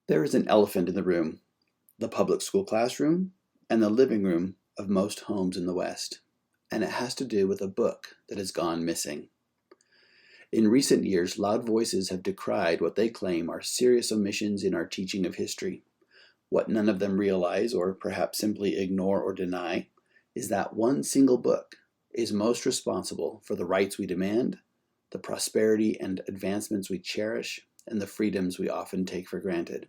There is an elephant in the room, the public school classroom, and the living room of most homes in the West, and it has to do with a book that has gone missing. In recent years, loud voices have decried what they claim are serious omissions in our teaching of history. What none of them realize, or perhaps simply ignore or deny, is that one single book is most responsible for the rights we demand, the prosperity and advancements we cherish, and the freedoms we often take for granted.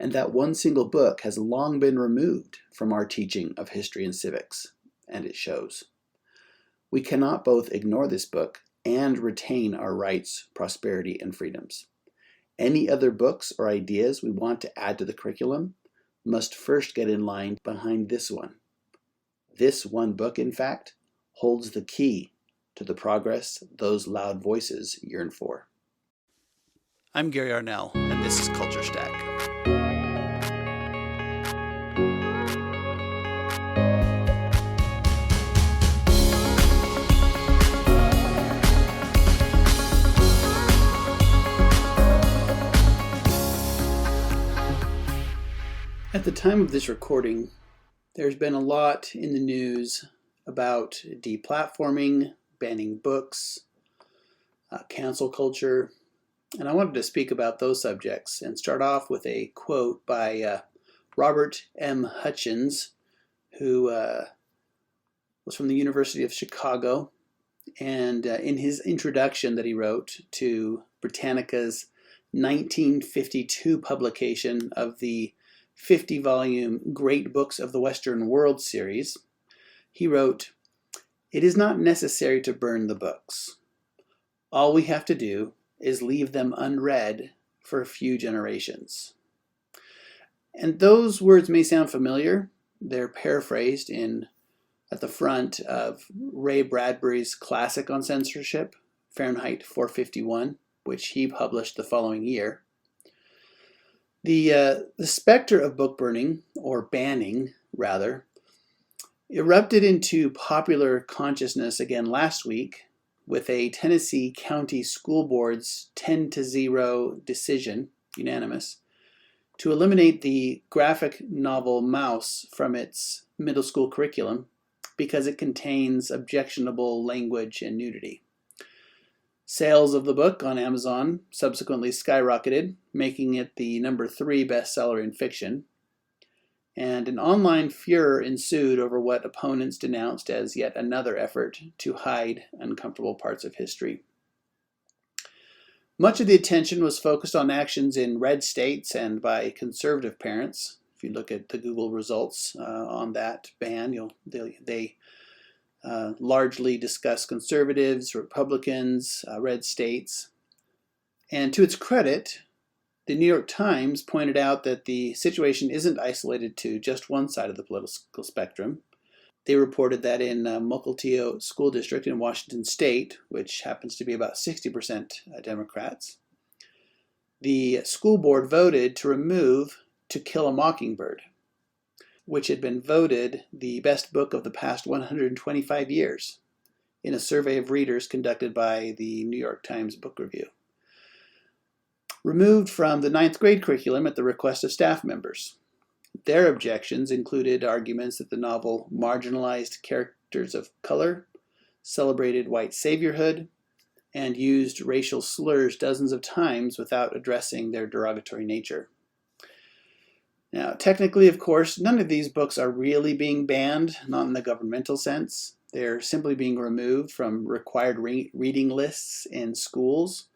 And that one single book has long been removed from our teaching of history and civics, and it shows. We cannot both ignore this book and retain our rights, prosperity, and freedoms. Any other books or ideas we want to add to the curriculum must first get in line behind this one. This one book, in fact, holds the key to the progress those loud voices yearn for. I'm Gary Arnell, and this is Culture Stack. At the time of this recording, there's been a lot in the news about deplatforming, banning books, cancel culture, and I wanted to speak about those subjects and start off with a quote by Robert M. Hutchins, who was from the University of Chicago, and in his introduction that he wrote to Britannica's 1952 publication of the 50-volume Great Books of the Western World series, he wrote, "It is not necessary to burn the books. All we have to do is leave them unread for a few generations." And those words may sound familiar. They're paraphrased at the front of Ray Bradbury's classic on censorship, Fahrenheit 451, which he published the following year. The specter of book burning, or banning rather, erupted into popular consciousness again last week with a Tennessee County School Board's 10-0 decision, unanimous, to eliminate the graphic novel Mouse from its middle school curriculum because it contains objectionable language and nudity. Sales of the book on Amazon subsequently skyrocketed, making it the number 3 bestseller in fiction. And an online furor ensued over what opponents denounced as yet another effort to hide uncomfortable parts of history. Much of the attention was focused on actions in red states and by conservative parents. If you look at the Google results on that ban, they largely discuss conservatives, Republicans, red states. And to its credit, the New York Times pointed out that the situation isn't isolated to just one side of the political spectrum. They reported that in Mukilteo School District in Washington State, which happens to be about 60% Democrats, the school board voted to remove To Kill a Mockingbird, which had been voted the best book of the past 125 years in a survey of readers conducted by the New York Times Book Review. Removed from the 9th grade curriculum at the request of staff members. Their objections included arguments that the novel marginalized characters of color, celebrated white saviorhood, and used racial slurs dozens of times without addressing their derogatory nature. Now, technically, of course, none of these books are really being banned, not in the governmental sense. They're simply being removed from required reading lists in schools,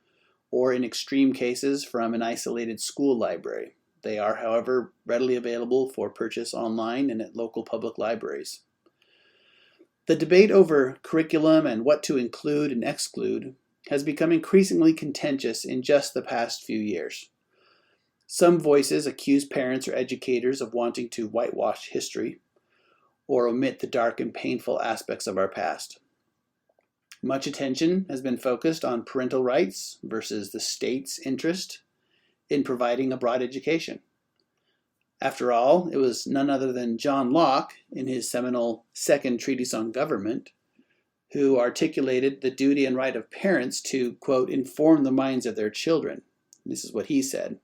or in extreme cases from an isolated school library. They are, however, readily available for purchase online and at local public libraries. The debate over curriculum and what to include and exclude has become increasingly contentious in just the past few years. Some voices accuse parents or educators of wanting to whitewash history or omit the dark and painful aspects of our past. Much attention has been focused on parental rights versus the state's interest in providing a broad education. After all, it was none other than John Locke, in his seminal Second Treatise on Government, who articulated the duty and right of parents to, quote, inform the minds of their children. This is what he said.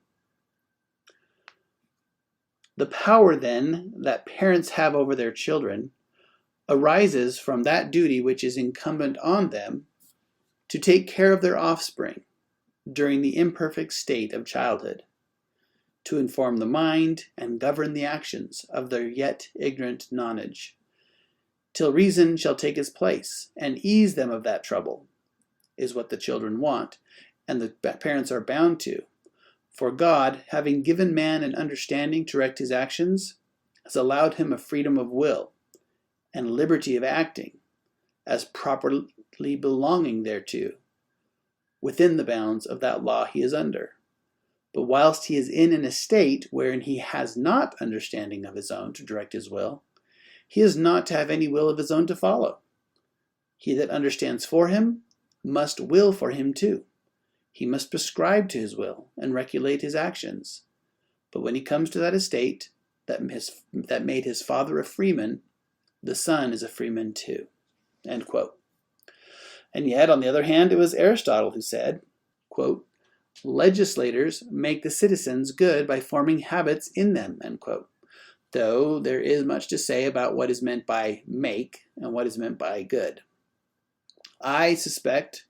The power, then, that parents have over their children arises from that duty which is incumbent on them to take care of their offspring during the imperfect state of childhood, to inform the mind and govern the actions of their yet ignorant nonage, till reason shall take its place and ease them of that trouble, is what the children want, and the parents are bound to. For God, having given man an understanding to direct his actions, has allowed him a freedom of will and liberty of acting, as properly belonging thereto, within the bounds of that law he is under. But whilst he is in an estate wherein he has not understanding of his own to direct his will, he is not to have any will of his own to follow. He that understands for him must will for him too. He must prescribe to his will and regulate his actions. But when he comes to that estate that made his father a freeman, the son is a freeman too. End quote. And yet, on the other hand, it was Aristotle who said, quote, legislators make the citizens good by forming habits in them, end quote. Though there is much to say about what is meant by make and what is meant by good. I suspect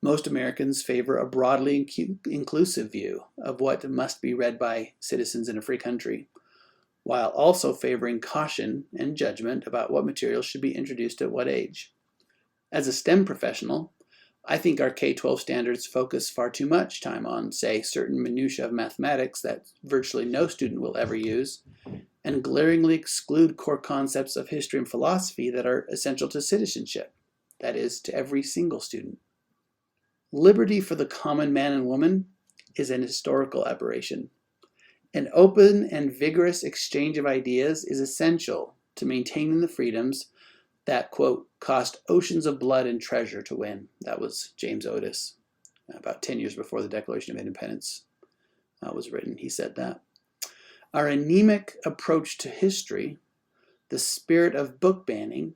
most Americans favor a broadly inclusive view of what must be read by citizens in a free country, while also favoring caution and judgment about what materials should be introduced at what age. As a STEM professional, I think our K-12 standards focus far too much time on, say, certain minutiae of mathematics that virtually no student will ever use, and glaringly exclude core concepts of history and philosophy that are essential to citizenship, that is, to every single student. Liberty for the common man and woman is an historical aberration. An open and vigorous exchange of ideas is essential to maintaining the freedoms that, quote, cost oceans of blood and treasure to win. That was James Otis, about 10 years before the Declaration of Independence was written. He said that. Our anemic approach to history, the spirit of book banning,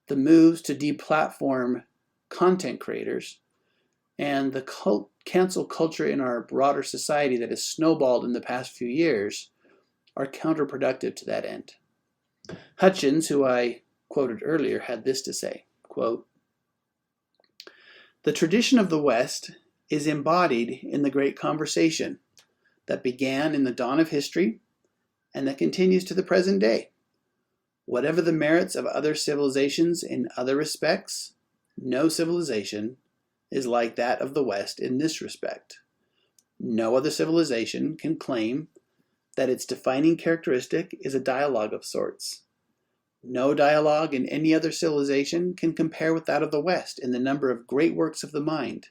the moves to deplatform content creators, and the cancel culture in our broader society that has snowballed in the past few years are counterproductive to that end. Hutchins, who I quoted earlier, had this to say, quote, the tradition of the West is embodied in the great conversation that began in the dawn of history and that continues to the present day. Whatever the merits of other civilizations in other respects, no civilization is like that of the West in this respect. No other civilization can claim that its defining characteristic is a dialogue of sorts. No dialogue in any other civilization can compare with that of the West in the number of great works of the mind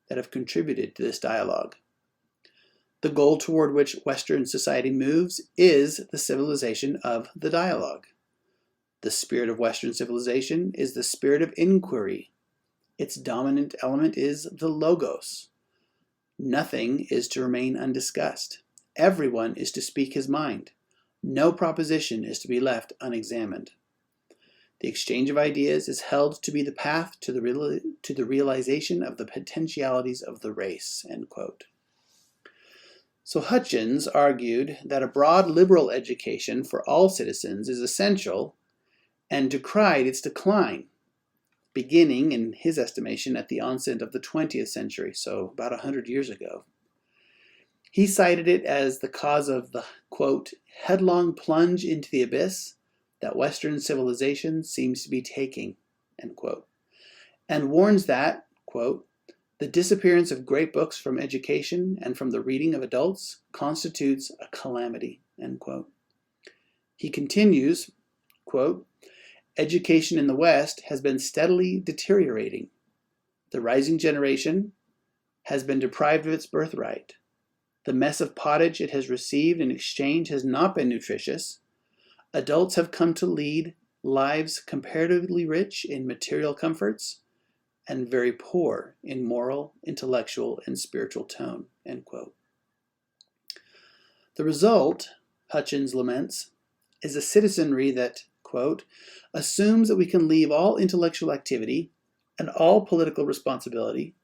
that have contributed to this dialogue. The goal toward which Western society moves is the civilization of the dialogue. The spirit of Western civilization is the spirit of inquiry. Its dominant element is the logos. Nothing is to remain undiscussed. Everyone is to speak his mind. No proposition is to be left unexamined. The exchange of ideas is held to be the path to the realization of the potentialities of the race, end quote. So Hutchins argued that a broad liberal education for all citizens is essential and decried its decline, beginning, in his estimation, at the onset of the 20th century, so about 100 years ago. He cited it as the cause of the, quote, headlong plunge into the abyss that Western civilization seems to be taking, end quote, and warns that, quote, the disappearance of great books from education and from the reading of adults constitutes a calamity, end quote. He continues, quote, education in the West has been steadily deteriorating. The rising generation has been deprived of its birthright. The mess of pottage it has received in exchange has not been nutritious. Adults have come to lead lives comparatively rich in material comforts and very poor in moral, intellectual, and spiritual tone, end quote. The result, Hutchins laments, is a citizenry that, quote, assumes that we can leave all intellectual activity and all political responsibility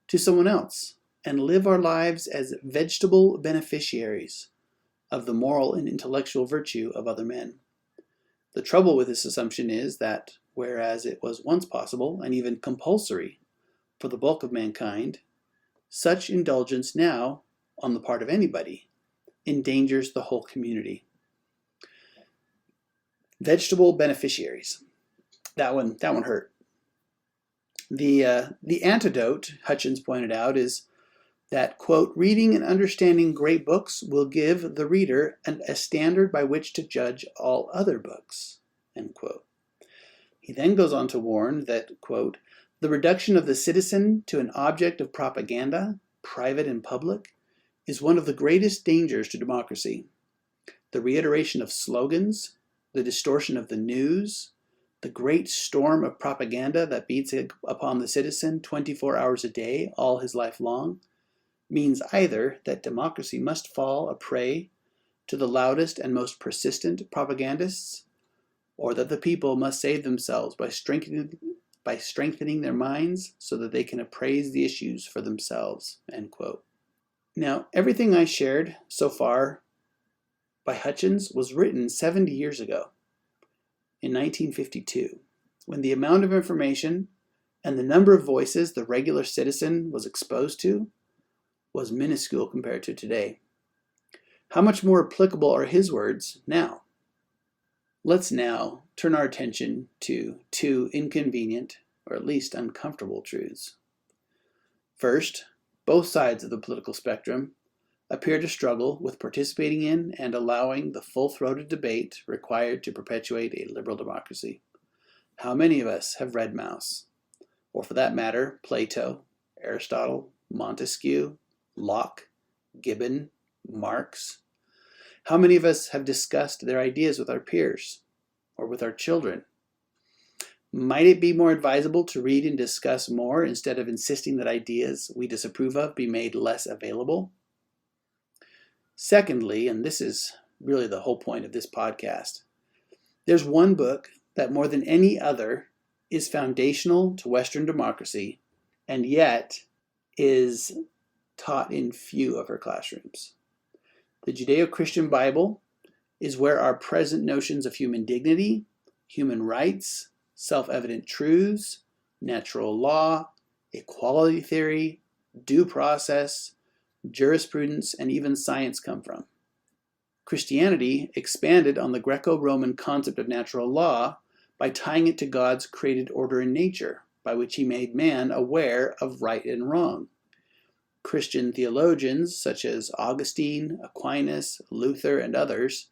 to someone else and live our lives as vegetable beneficiaries, of the moral and intellectual virtue of other men. The trouble with this assumption is that, whereas it was once possible and even compulsory for the bulk of mankind, such indulgence now, on the part of anybody, endangers the whole community. Vegetable beneficiaries. That one hurt. The antidote, Hutchins pointed out, is that, quote, reading and understanding great books will give the reader a standard by which to judge all other books, end quote. He then goes on to warn that, quote, the reduction of the citizen to an object of propaganda, private and public, is one of the greatest dangers to democracy. The reiteration of slogans, the distortion of the news, the great storm of propaganda that beats upon the citizen 24 hours a day, all his life long, means either that democracy must fall a prey to the loudest and most persistent propagandists, or that the people must save themselves by strengthening their minds so that they can appraise the issues for themselves, end quote. Now, everything I shared so far by Hutchins was written 70 years ago, in 1952, when the amount of information and the number of voices the regular citizen was exposed to was minuscule compared to today. How much more applicable are his words now? Let's now turn our attention to two inconvenient, or at least uncomfortable, truths. First, both sides of the political spectrum appear to struggle with participating in and allowing the full-throated debate required to perpetuate a liberal democracy. How many of us have read Mauss, or for that matter, Plato, Aristotle, Montesquieu, Locke, Gibbon, Marx? How many of us have discussed their ideas with our peers or with our children? Might it be more advisable to read and discuss more instead of insisting that ideas we disapprove of be made less available? Secondly, and this is really the whole point of this podcast, there's one book that more than any other is foundational to Western democracy and yet is taught in few of our classrooms. The Judeo-Christian Bible is where our present notions of human dignity, human rights, self-evident truths, natural law, equality theory, due process, jurisprudence, and even science come from. Christianity expanded on the Greco-Roman concept of natural law by tying it to God's created order in nature, by which he made man aware of right and wrong. Christian theologians such as Augustine, Aquinas, Luther, and others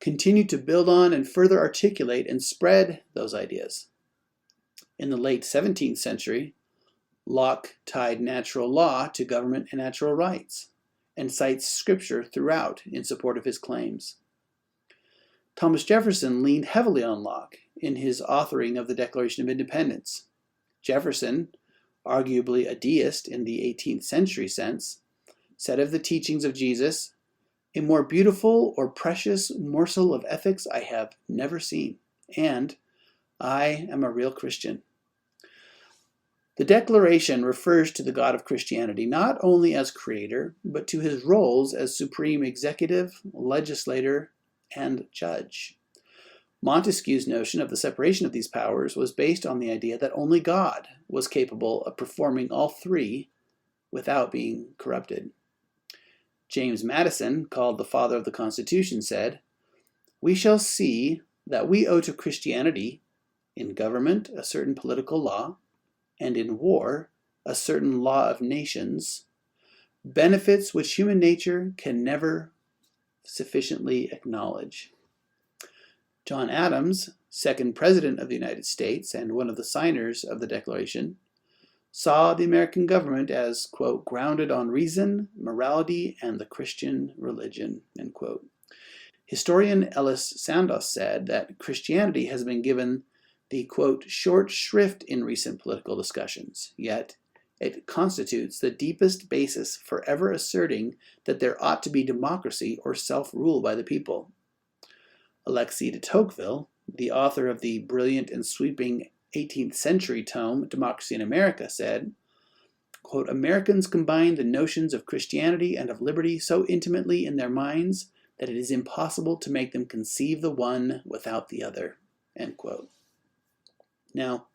continue to build on and further articulate and spread those ideas. In the late 17th century, Locke tied natural law to government and natural rights, and cites scripture throughout in support of his claims. Thomas Jefferson leaned heavily on Locke in his authoring of the Declaration of Independence. Jefferson, arguably a deist in the 18th century sense, said of the teachings of Jesus, "A more beautiful or precious morsel of ethics I have never seen, and I am a real Christian." The Declaration refers to the God of Christianity not only as creator, but to his roles as supreme executive, legislator, and judge. Montesquieu's notion of the separation of these powers was based on the idea that only God was capable of performing all three without being corrupted. James Madison, called the father of the Constitution, said, "We shall see that we owe to Christianity, in government, a certain political law, and in war, a certain law of nations, benefits which human nature can never sufficiently acknowledge." John Adams, second President of the United States and one of the signers of the Declaration, saw the American government as, quote, grounded on reason, morality, and the Christian religion, end quote. Historian Ellis Sandos said that Christianity has been given the, quote, short shrift in recent political discussions, yet it constitutes the deepest basis for ever asserting that there ought to be democracy or self-rule by the people. Alexis de Tocqueville, the author of the brilliant and sweeping 18th century tome Democracy in America, said, quote, "Americans combine the notions of Christianity and of liberty so intimately in their minds that it is impossible to make them conceive the one without the other." End quote. Now,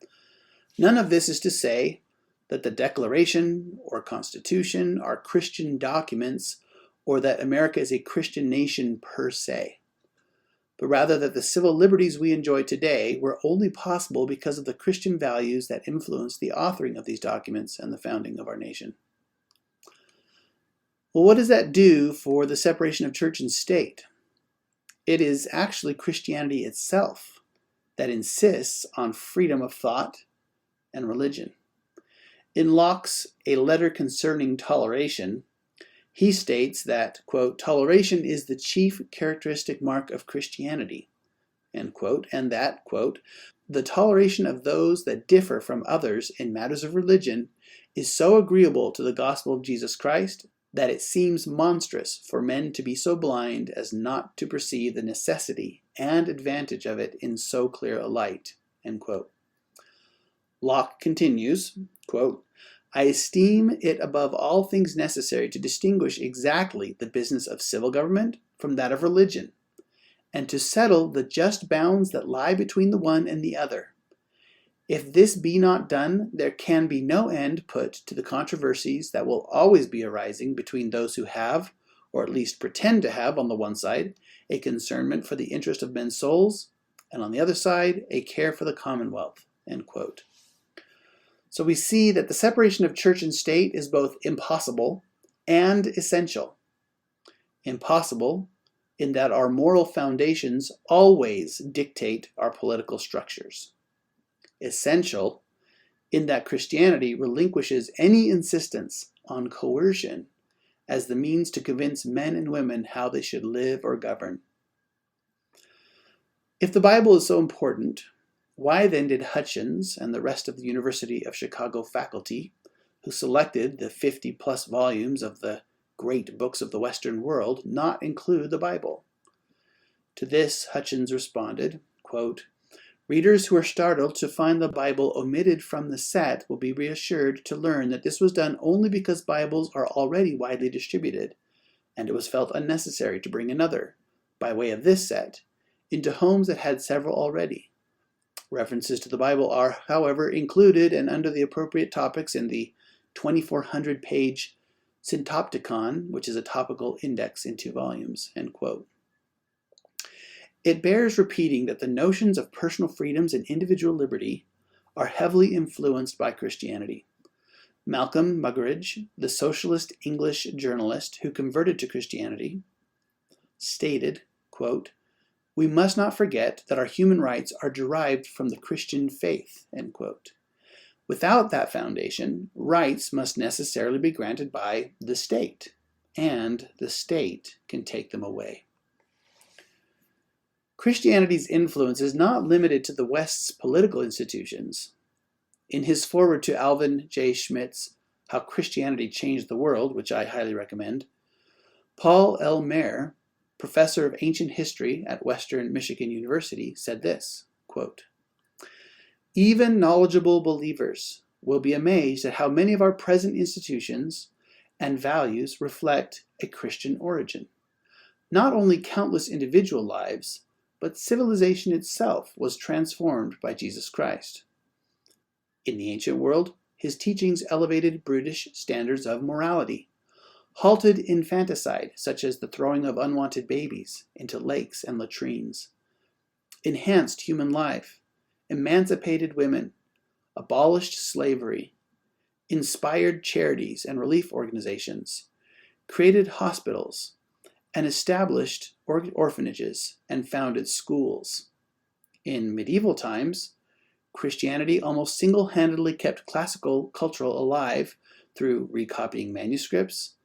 none of this is to say that the Declaration or Constitution are Christian documents or that America is a Christian nation per se, but rather that the civil liberties we enjoy today were only possible because of the Christian values that influenced the authoring of these documents and the founding of our nation. Well, what does that do for the separation of church and state? It is actually Christianity itself that insists on freedom of thought and religion. In Locke's A Letter Concerning Toleration, he states that, quote, "Toleration is the chief characteristic mark of Christianity," end quote, and that, quote, "the toleration of those that differ from others in matters of religion is so agreeable to the gospel of Jesus Christ that it seems monstrous for men to be so blind as not to perceive the necessity and advantage of it in so clear a light," end quote. Locke continues, quote, "I esteem it above all things necessary to distinguish exactly the business of civil government from that of religion, and to settle the just bounds that lie between the one and the other. If this be not done, there can be no end put to the controversies that will always be arising between those who have, or at least pretend to have on the one side, a concernment for the interest of men's souls, and on the other side, a care for the commonwealth," end quote. So we see that the separation of church and state is both impossible and essential. Impossible in that our moral foundations always dictate our political structures. Essential in that Christianity relinquishes any insistence on coercion as the means to convince men and women how they should live or govern. If the Bible is so important, why then did Hutchins and the rest of the University of Chicago faculty, who selected the 50-plus volumes of the great books of the Western world, not include the Bible? To this, Hutchins responded, quote, "Readers who are startled to find the Bible omitted from the set will be reassured to learn that this was done only because Bibles are already widely distributed, and it was felt unnecessary to bring another, by way of this set, into homes that had several already. References to the Bible are, however, included and under the appropriate topics in the 2,400-page Syntopticon, which is a topical index in 2 volumes, end quote. It bears repeating that the notions of personal freedoms and individual liberty are heavily influenced by Christianity. Malcolm Muggeridge, the socialist English journalist who converted to Christianity, stated, quote, "We must not forget that our human rights are derived from the Christian faith," end quote. Without that foundation, rights must necessarily be granted by the state, and the state can take them away. Christianity's influence is not limited to the West's political institutions. In his foreword to Alvin J. Schmidt's How Christianity Changed the World, which I highly recommend, Paul L. Mayer, professor of ancient history at Western Michigan University, said this, quote, "Even knowledgeable believers will be amazed at how many of our present institutions and values reflect a Christian origin. Not only countless individual lives, but civilization itself was transformed by Jesus Christ. In the ancient world, his teachings elevated brutish standards of morality, halted infanticide, such as the throwing of unwanted babies into lakes and latrines, enhanced human life, emancipated women, abolished slavery, inspired charities and relief organizations, created hospitals, and established orphanages and founded schools. In medieval times, Christianity almost single-handedly kept classical culture alive through recopying manuscripts,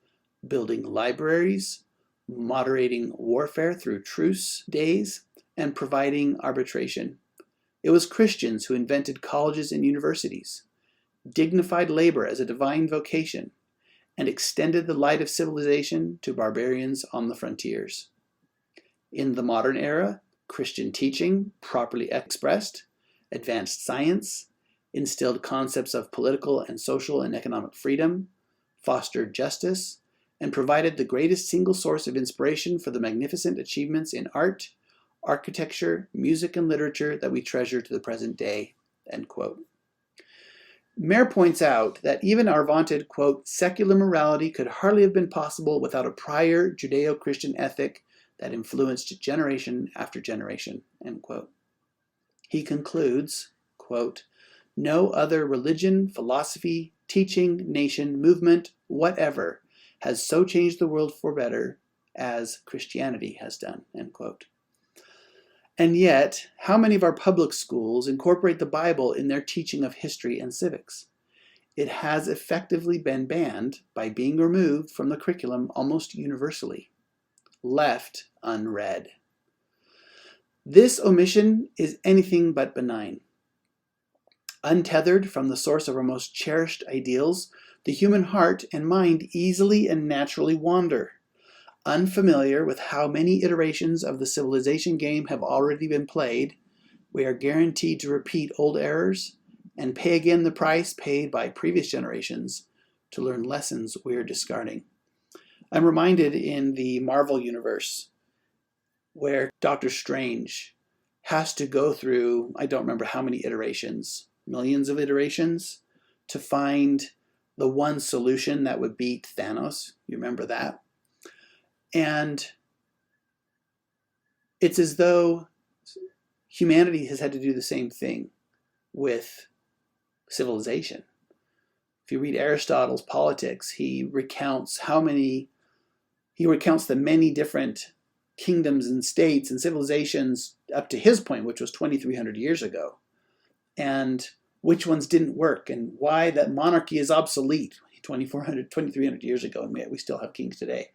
building libraries, moderating warfare through truce days, and providing arbitration. It was Christians who invented colleges and universities, dignified labor as a divine vocation, and extended the light of civilization to barbarians on the frontiers. In the modern era, Christian teaching, properly expressed, advanced science, instilled concepts of political and social and economic freedom, fostered justice, and provided the greatest single source of inspiration for the magnificent achievements in art, architecture, music, and literature that we treasure to the present day." End quote. Mayer points out that even our vaunted, quote, "secular morality could hardly have been possible without a prior Judeo-Christian ethic that influenced generation after generation," end quote. He concludes, quote, "No other religion, philosophy, teaching, nation, movement, whatever, has so changed the world for better as Christianity has done," end quote. And yet, how many of our public schools incorporate the Bible in their teaching of history and civics? It has effectively been banned by being removed from the curriculum almost universally, left unread. This omission is anything but benign. Untethered from the source of our most cherished ideals, the human heart and mind easily and naturally wander. Unfamiliar with how many iterations of the civilization game have already been played, we are guaranteed to repeat old errors and pay again the price paid by previous generations to learn lessons we are discarding. I'm reminded in the Marvel universe where Doctor Strange has to go through, I don't remember how many iterations, millions of iterations, to find the one solution that would beat Thanos. You remember that? And it's as though humanity has had to do the same thing with civilization. If you read Aristotle's Politics, he recounts the many different kingdoms and states and civilizations up to his point, which was 2,300 years ago, and which ones didn't work and why that monarchy is obsolete 2,300 years ago, and we still have kings today.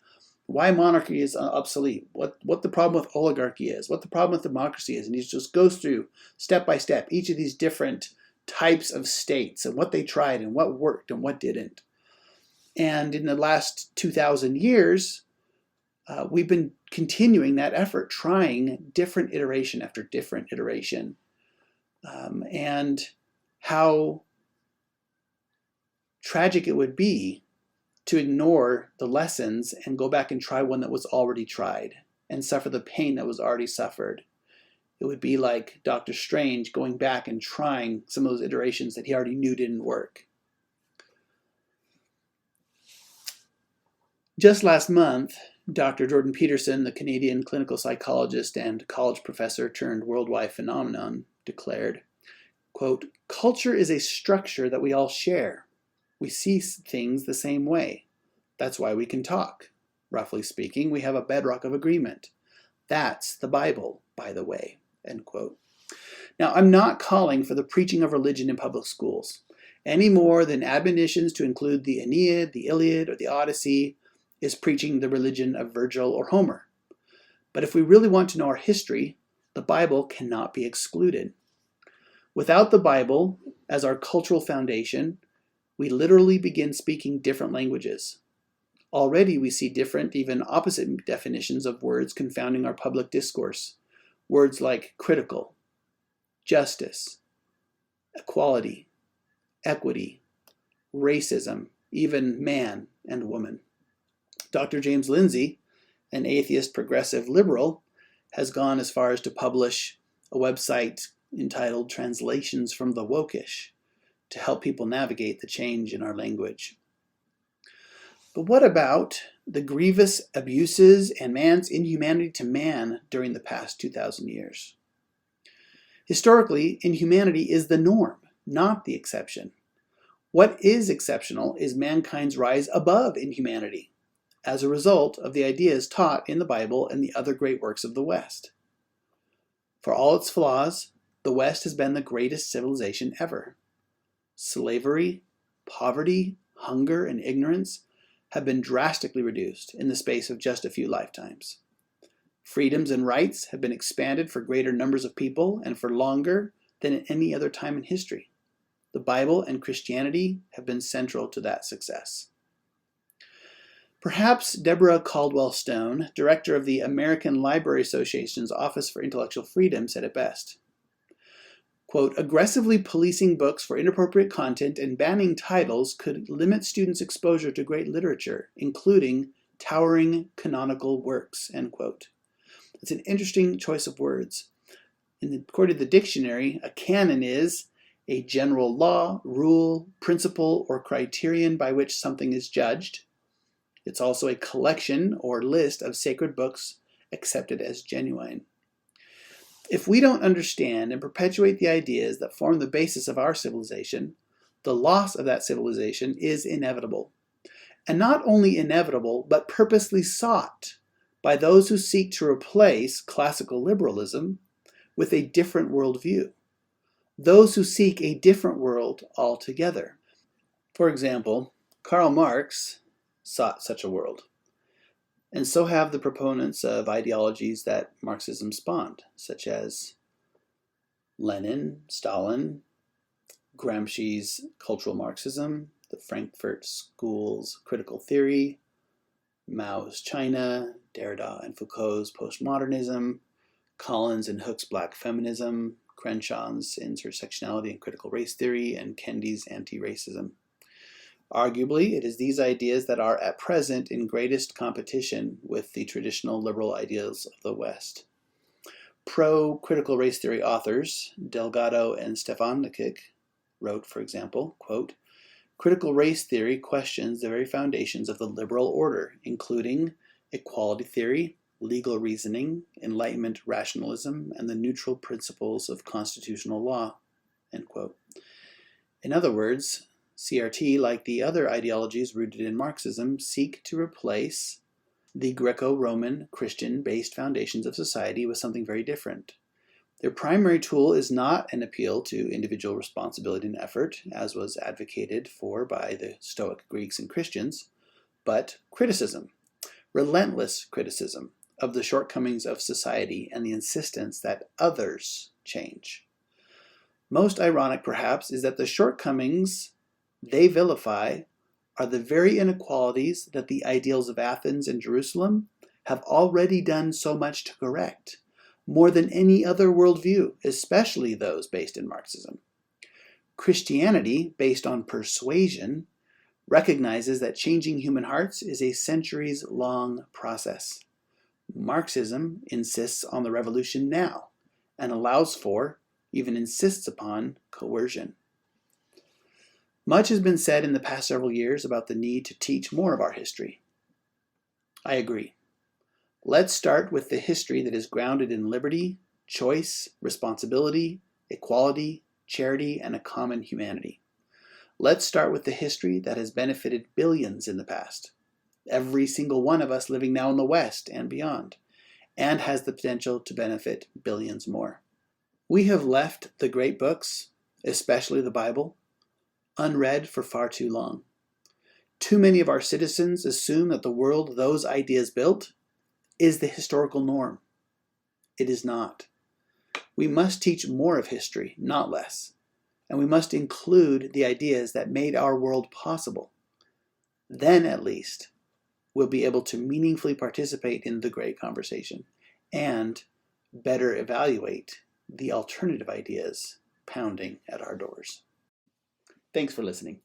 Why monarchy is obsolete, what the problem with oligarchy is, what the problem with democracy is, and he just goes through step by step each of these different types of states and what they tried and what worked and what didn't. And in the last 2,000 years, we've been continuing that effort, trying different iteration after different iteration, and how tragic it would be to ignore the lessons and go back and try one that was already tried and suffer the pain that was already suffered. It would be like Dr. Strange going back and trying some of those iterations that he already knew didn't work. Just last month, Dr. Jordan Peterson, the Canadian clinical psychologist and college professor turned worldwide phenomenon, declared, quote, "Culture is a structure that we all share. We see things the same way. That's why we can talk. Roughly speaking, we have a bedrock of agreement. That's the Bible, by the way," end quote. Now, I'm not calling for the preaching of religion in public schools, any more than admonitions to include the Aeneid, the Iliad, or the Odyssey is preaching the religion of Virgil or Homer. But if we really want to know our history, the Bible cannot be excluded. Without the Bible as our cultural foundation, we literally begin speaking different languages. Already we see different, even opposite definitions of words confounding our public discourse. Words like critical, justice, equality, equity, racism, even man and woman. Dr. James Lindsay, an atheist progressive liberal, has gone as far as to publish a website entitled Translations from the Wokish to help people navigate the change in our language. But what about the grievous abuses and man's inhumanity to man during the past 2,000 years? Historically, inhumanity is the norm, not the exception. What is exceptional is mankind's rise above inhumanity as a result of the ideas taught in the Bible and the other great works of the West. For all its flaws, the West has been the greatest civilization ever. Slavery, poverty, hunger, and ignorance have been drastically reduced in the space of just a few lifetimes. Freedoms and rights have been expanded for greater numbers of people and for longer than at any other time in history. The Bible and Christianity have been central to that success. Perhaps Deborah Caldwell Stone, director of the American Library Association's Office for Intellectual Freedom, said it best. Quote, "Aggressively policing books for inappropriate content and banning titles could limit students' exposure to great literature, including towering canonical works, end quote. It's an interesting choice of words. According to the dictionary, a canon is a general law, rule, principle, or criterion by which something is judged. It's also a collection or list of sacred books accepted as genuine. If we don't understand and perpetuate the ideas that form the basis of our civilization, the loss of that civilization is inevitable. And not only inevitable, but purposely sought by those who seek to replace classical liberalism with a different worldview. Those who seek a different world altogether. For example, Karl Marx sought such a world. And so have the proponents of ideologies that Marxism spawned, such as Lenin, Stalin, Gramsci's cultural Marxism, the Frankfurt School's critical theory, Mao's China, Derrida and Foucault's postmodernism, Collins and Hooke's black feminism, Crenshaw's intersectionality and critical race theory, and Kendi's anti-racism. Arguably, it is these ideas that are at present in greatest competition with the traditional liberal ideals of the West. Pro-critical race theory authors, Delgado and Stefancic, wrote, for example, quote, "Critical race theory questions the very foundations of the liberal order, including equality theory, legal reasoning, Enlightenment rationalism, and the neutral principles of constitutional law," end quote. In other words, CRT, like the other ideologies rooted in Marxism, seek to replace the Greco-Roman Christian-based foundations of society with something very different. Their primary tool is not an appeal to individual responsibility and effort, as was advocated for by the Stoic Greeks and Christians, but criticism, relentless criticism of the shortcomings of society and the insistence that others change. Most ironic, perhaps, is that the shortcomings they vilify are the very inequalities that the ideals of Athens and Jerusalem have already done so much to correct, more than any other worldview, especially those based in Marxism. Christianity, based on persuasion, recognizes that changing human hearts is a centuries-long process. Marxism insists on the revolution now and allows for, even insists upon, coercion. Much has been said in the past several years about the need to teach more of our history. I agree. Let's start with the history that is grounded in liberty, choice, responsibility, equality, charity, and a common humanity. Let's start with the history that has benefited billions in the past, every single one of us living now in the West and beyond, and has the potential to benefit billions more. We have left the great books, especially the Bible, unread for far too long. Too many of our citizens assume that the world those ideas built is the historical norm. It is not. We must teach more of history, not less, and we must include the ideas that made our world possible. Then, at least, we'll be able to meaningfully participate in the great conversation and better evaluate the alternative ideas pounding at our doors. Thanks for listening.